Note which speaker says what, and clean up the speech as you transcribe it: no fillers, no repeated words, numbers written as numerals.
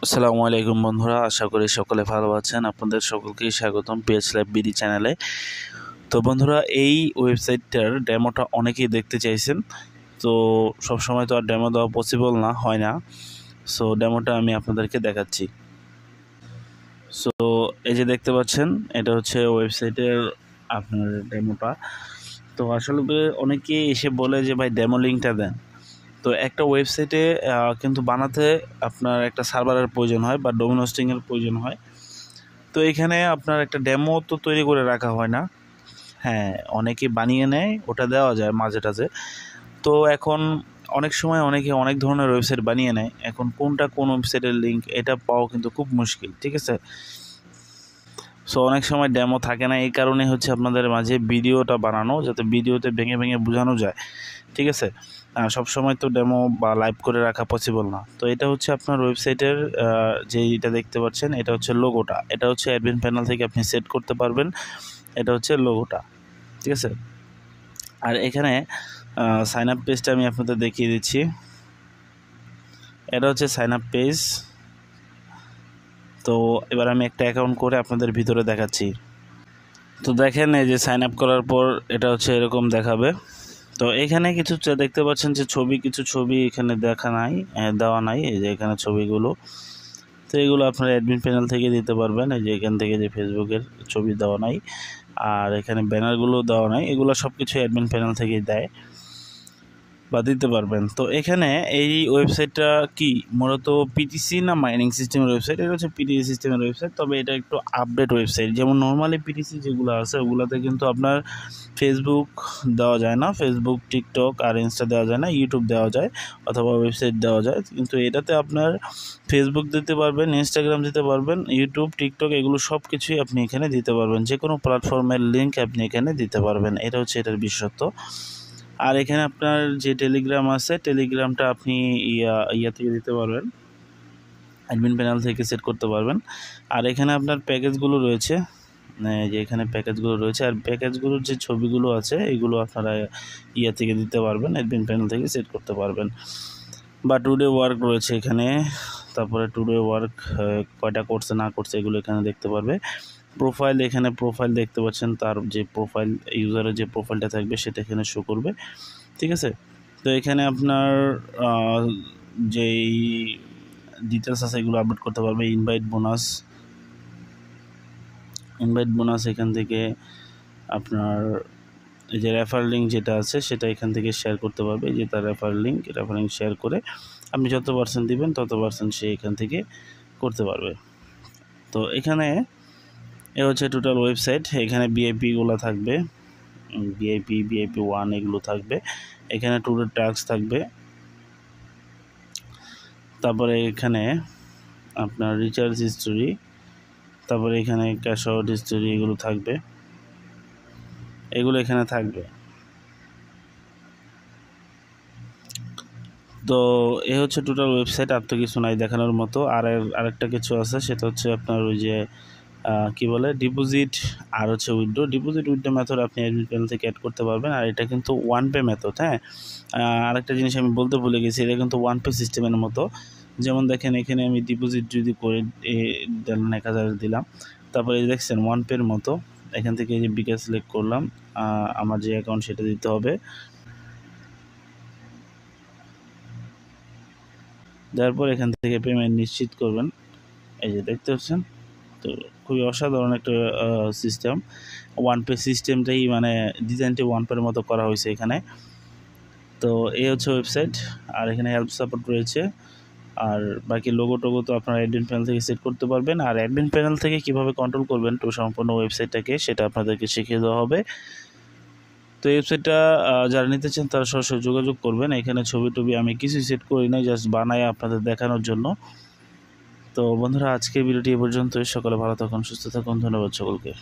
Speaker 1: আসসালামু আলাইকুম বন্ধুরা, আশা করি সকলে ভালো আছেন। আপনাদের সকলকেই স্বাগতম পিএইচ ল্যাব বিডি চ্যানেলে। তো বন্ধুরা, এই ওয়েবসাইটটার ডেমোটা অনেকেই দেখতে চাইছেন। তো সবসময় তো আর ডেমো দেওয়া পসিবল হয় না। সো ডেমোটা আমি আপনাদেরকে দেখাচ্ছি। সো এই যে দেখতে পাচ্ছেন, এটা হচ্ছে ওয়েবসাইটের আপনার ডেমোটা। তো আসলে অনেকেই এসে বলে যে ভাই ডেমো লিঙ্কটা দেন। তো একটা ওয়েবসাইটে কিন্তু বানাতে আপনার একটা সার্ভারের প্রয়োজন হয় বা ডোমেন হোস্টিংয়ের প্রয়োজন হয়। তো এখানে আপনার একটা ডেমো তো তৈরি করে রাখা হয় না। হ্যাঁ, অনেকে বানিয়ে নেয়, ওটা দেওয়া যায় মাঝে টাঝে। তো এখন অনেক সময় অনেকে অনেক ধরনের ওয়েবসাইট বানিয়ে নেয়। এখন কোনটা কোন ওয়েবসাইটের লিঙ্ক এটা পাওয়া কিন্তু খুব মুশকিল, ঠিক আছে? সো অনেক সময় ডেমো থাকে না, এই কারণে হচ্ছে আপনাদের মাঝে ভিডিওটা বানানো, যাতে ভিডিওতে ভেঙে ভেঙে বোঝানো যায়, ঠিক আছে? সব সময় তো ডেমো বা লাইভ করে রাখা পসিবল না। তো এটা হচ্ছে আপনার ওয়েবসাইটের যে এটা দেখতে পাচ্ছেন, এটা হচ্ছে লোগোটা। এটা হচ্ছে অ্যাডমিন প্যানেল থেকে আপনি সেট করতে পারবেন। এটা হচ্ছে লোগোটা, ঠিক আছে? আর এখানে সাইন আপ পেজটা আমি আপনাদের দেখিয়ে দিচ্ছি। এটা হচ্ছে সাইন আপ পেজ। তো এবার আমি একটা অ্যাকাউন্ট করে আপনাদের ভিতরে দেখাচ্ছি। তো দেখেন, এই যে সাইন আপ করার পর এটা হচ্ছে এরকম দেখাবে। তো এখানে কিছু দেখতে পাচ্ছেন যে কিছু ছবি এখানে দেওয়া নাই। এই যে এখানে ছবিগুলো, তো এগুলো আপনার অ্যাডমিন প্যানেল থেকে দিতে পারবেন। এই যে এখান থেকে যে ফেসবুকের ছবি দেওয়া নাই, আর এখানে ব্যানারগুলো দেওয়া নাই, এগুলো সব কিছু অ্যাডমিন প্যানেল থেকেই দেয় বা দিতে পারবেন। তো এখানে এই ওয়েবসাইটটা কি মূলত পিটিসি না মাইনিং সিস্টেমের ওয়েবসাইট? এটা হচ্ছে পিটিসি সিস্টেমের ওয়েবসাইট, তবে এটা একটু আপডেট ওয়েবসাইট। যেমন নর্মালি পিটিসি যেগুলো আছে ওগুলোতে কিন্তু আপনার ফেসবুক দেওয়া যায় না, ফেসবুক, টিকটক আর ইনস্টা দেওয়া যায় না, ইউটিউব দেওয়া যায় অথবা ওয়েবসাইট দেওয়া যায়। কিন্তু এটাতে আপনার ফেসবুক দিতে পারবেন, ইনস্টাগ্রাম দিতে পারবেন, ইউটিউব, টিকটক এগুলো সব কিছুই আপনি এখানে দিতে পারবেন। যে কোনো প্ল্যাটফর্মের লিঙ্ক আপনি এখানে দিতে পারবেন, এটা হচ্ছে এটার বিশেষত্ব। আর এখানে আপনার যে টেলিগ্রাম আছে, টেলিগ্রামটা আপনি ইয়া থেকে দিতে পারবেন, অ্যাডমিন প্যানেল থেকে সেট করতে পারবেন। আর এখানে আপনার প্যাকেজগুলো রয়েছে, যে এখানে প্যাকেজগুলো রয়েছে, আর প্যাকেজগুলোর যে ছবিগুলো আছে এগুলো আপনারা থেকে দিতে পারবেন, অ্যাডমিন প্যানেল থেকে সেট করতে পারবেন। বা টুডে ওয়ার্ক রয়েছে এখানে, তারপরে টুডে ওয়ার্ক কয়টা করছে না করছে এগুলো এখানে দেখতে পারবে। প্রোফাইল, এখানে প্রোফাইল দেখতে পাচ্ছেন, তার যে প্রোফাইল, ইউজারের যে প্রোফাইলটা থাকবে সেটা এখানে শো করবে, ঠিক আছে? তো এখানে আপনার যেই ডিটেলস আছে এগুলো আপডেট করতে পারবে। ইনভাইট বোনাস এখান থেকে আপনার এই যে রেফার লিঙ্ক যেটা আছে সেটা এখান থেকে শেয়ার করতে পারবে। যে তার রেফার লিঙ্ক শেয়ার করে আপনি যত পার্সেন্ট দিবেন তত পার্সেন্ট সে এখান থেকে করতে পারবে। তো এখানে এ হচ্ছে টোটাল ওয়েবসাইট। এখানে ভিআইপিগুলো থাকবে, ভিআইপি 1 এগুলো থাকবে। এখানে টুডে টাস্ক থাকবে, তারপরে এখানে আপনার রিচার্জ হিস্টোরি, তারপরে এখানে ক্যাশ আউট হিস্টোরি এগুলো থাকবে, এগুলো এখানে থাকবে। তো এ হচ্ছে টোটাল ওয়েবসাইট, আর তো কিছু নাই দেখানোর মতো। আরেকটা কিছু আছে, সেটা হচ্ছে আপনার ওই যে কি বলে ডিপোজিট আর হচ্ছে উইথড্র। উইথড্র মেথড আপনি অ্যাডমিন প্যানেল থেকে অ্যাড করতে পারবেন, আর এটা কিন্তু ওয়ান পে মেথড। হ্যাঁ, আরেকটা জিনিস আমি বলতে ভুলে গেছি, এটা কিন্তু ওয়ান পে সিস্টেমের মতো। যেমন দেখেন, এখানে আমি ডিপোজিট যদি করে 1000 দিলাম, তারপরে দেখছেন ওয়ান পের মতো এখান থেকে এই যে বিকাশ সিলেক্ট করলাম, আমার যে অ্যাকাউন্ট সেটা দিতে হবে, তারপর এখান থেকে পেমেন্ট নিশ্চিত করবেন। এই যে দেখতে পাচ্ছেন, তো খুবই অসাধারণ একটা সিস্টেম। ওয়ান পে সিস্টেমটাই মানে ডিজাইনটি ওয়ান পের মতো করা হয়েছে এখানে। তো এই হচ্ছে ওয়েবসাইট, আর এখানে হেল্প সাপোর্ট রয়েছে। আর বাকি লোগো টোগো তো আপনারা অ্যাডমিন প্যানেল থেকে সেট করতে পারবেন। আর অ্যাডমিন প্যানেল থেকে কীভাবে কন্ট্রোল করবেন তো সম্পূর্ণ ওয়েবসাইটটাকে, সেটা আপনাদেরকে শিখিয়ে দেওয়া হবে। তো এই ওয়েবসাইটটা যারা নিতে চান তারা সরাসরি যোগাযোগ করবেন। এখানে ছবি টবি আমি কিছুই সেট করি নাই, জাস্ট বানাই আপনাদের দেখানোর জন্য। তো বন্ধুরা, আজকের ভিডিওটি এ পর্যন্তই। সকলে ভালো থাকুন, সুস্থ থাকুন, ধন্যবাদ সকলকে।